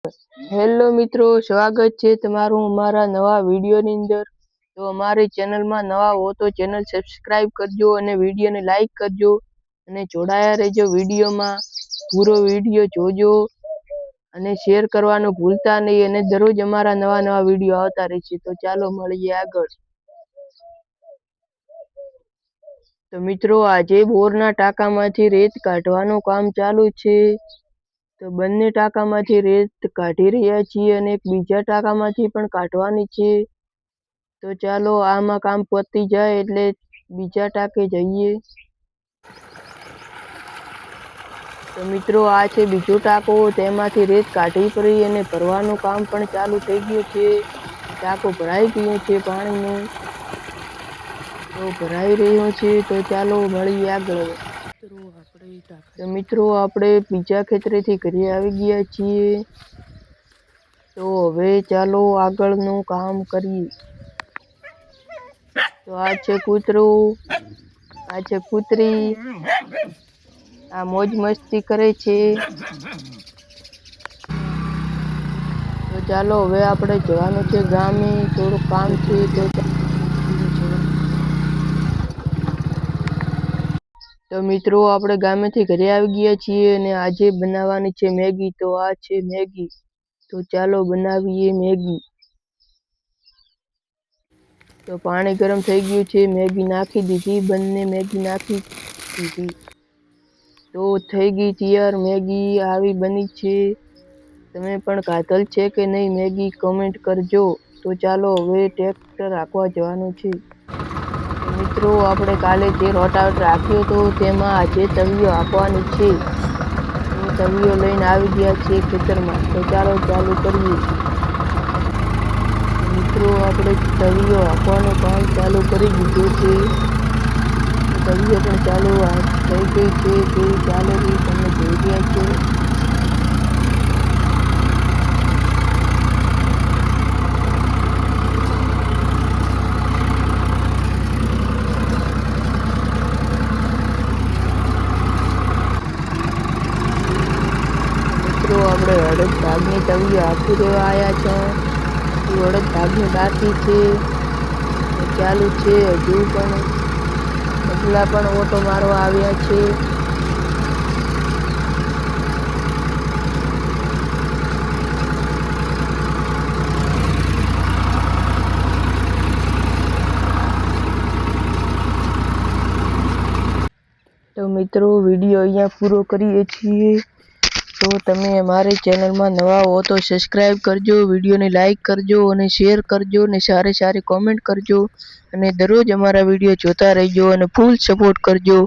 Hello મિત્રો, સ્વાગત છે તમારું અમારા નવા વિડીયોની અંદર। તો અમારી ચેનલમાં નવા હો તો ચેનલ સબસ્ક્રાઇબ કરજો અને વિડીયોને લાઈક કરજો અને જોડાયા રહેજો વિડીયોમાં। પૂરો વિડીયો જોજો અને શેર કરવાનું ભૂલતા નહીં અને દરરોજ અમારા નવા વિડીયો આવતા રહેશે। તો ચાલો મળીએ આગળ। તો મિત્રો, આજે બોરના ટાંકામાંથી રેત કાઢવાનું કામ ચાલુ છે। તો બંને ટાંકામાંથી રેત કાઢી રહ્યા છીએ અને એક બીજા ટાંકામાંથી પણ કાઢવાની છે। તો ચાલો આમાં કામ પતી જાય એટલે બીજા ટાંકે જઈએ। તો મિત્રો, આ છે બીજો ટાંકો, તેમાંથી રેત કાઢી પડી અને ભરવાનું કામ પણ ચાલુ થઈ ગયું છે। ટાંકો ભરાઈ ગયો છે પાણીનું, તો ભરાઈ રહ્યો છે। તો ચાલો મળીએ આગળ। તો મિત્રો, આપણે બીજા ખેતરેથી ઘરે આવી ગયા છીએ। તો હવે ચાલો આગળનું કામ કરીએ। તો આ છે કૂતરું, આ છે કૂતરી, આ મોજ મસ્તી કરે છે। તો ચાલો હવે આપણે જવાનું છે ગામે, થોડું કામ છે। તો મિત્રો, આપણે ગામેથી ઘરે આવી ગયા છીએ અને આજે બનાવવાની છે મેગી। તો આ છે મેગી, તો ચાલો બનાવીએ મેગી। તો પાણી ગરમ થઈ ગયું છે, મેગી નાખી દીધી, બંને મેગી નાખી દીધી। તો થઈ ગઈ તૈયાર મેગી, આવી બની છે। તમે પણ ખાધલ છે કે નહીં મેગી, કમેન્ટ કરજો। તો ચાલો હવે ટ્રેક્ટર હાંકવા જવાનું છે। મિત્રો, આપણે કાલે જે રોટાવેટર રાખ્યો હતો તેમાં આજે તવીઓ હાંકવાની છે। તવીઓ લઈને આવી ગયા છે ખેતરમાં। તો ચાલો ચાલુ કરીએ। મિત્રો, આપણે તવીઓ હાંકવાનું કામ ચાલુ કરી દીધું છે। તવીઓ પણ ચાલુ થઈ ગઈ છે, કેવી ચાલે છે તમે જોઈ રહ્યા છો। મિત્રો, આપણે અડદ ભાગની તવીઓ હાંકી દેવા આવ્યા છે। અડદ ભાગની બાકી છે, ચાલુ છે હજુ પણ। પગલા પણ ઓટો મારવા આવ્યા છે। તો મિત્રો, વિડીયો અહીંયા પૂરો કરીએ છીએ। તો તમે અમારી ચેનલમાં નવા હો તો સબસ્ક્રાઇબ કરજો, વિડીયોને લાઈક કરજો અને શેર કરજો અને સારી કોમેન્ટ કરજો અને દરરોજ અમારા વિડીયો જોતા રહેજો અને ફૂલ સપોર્ટ કરજો।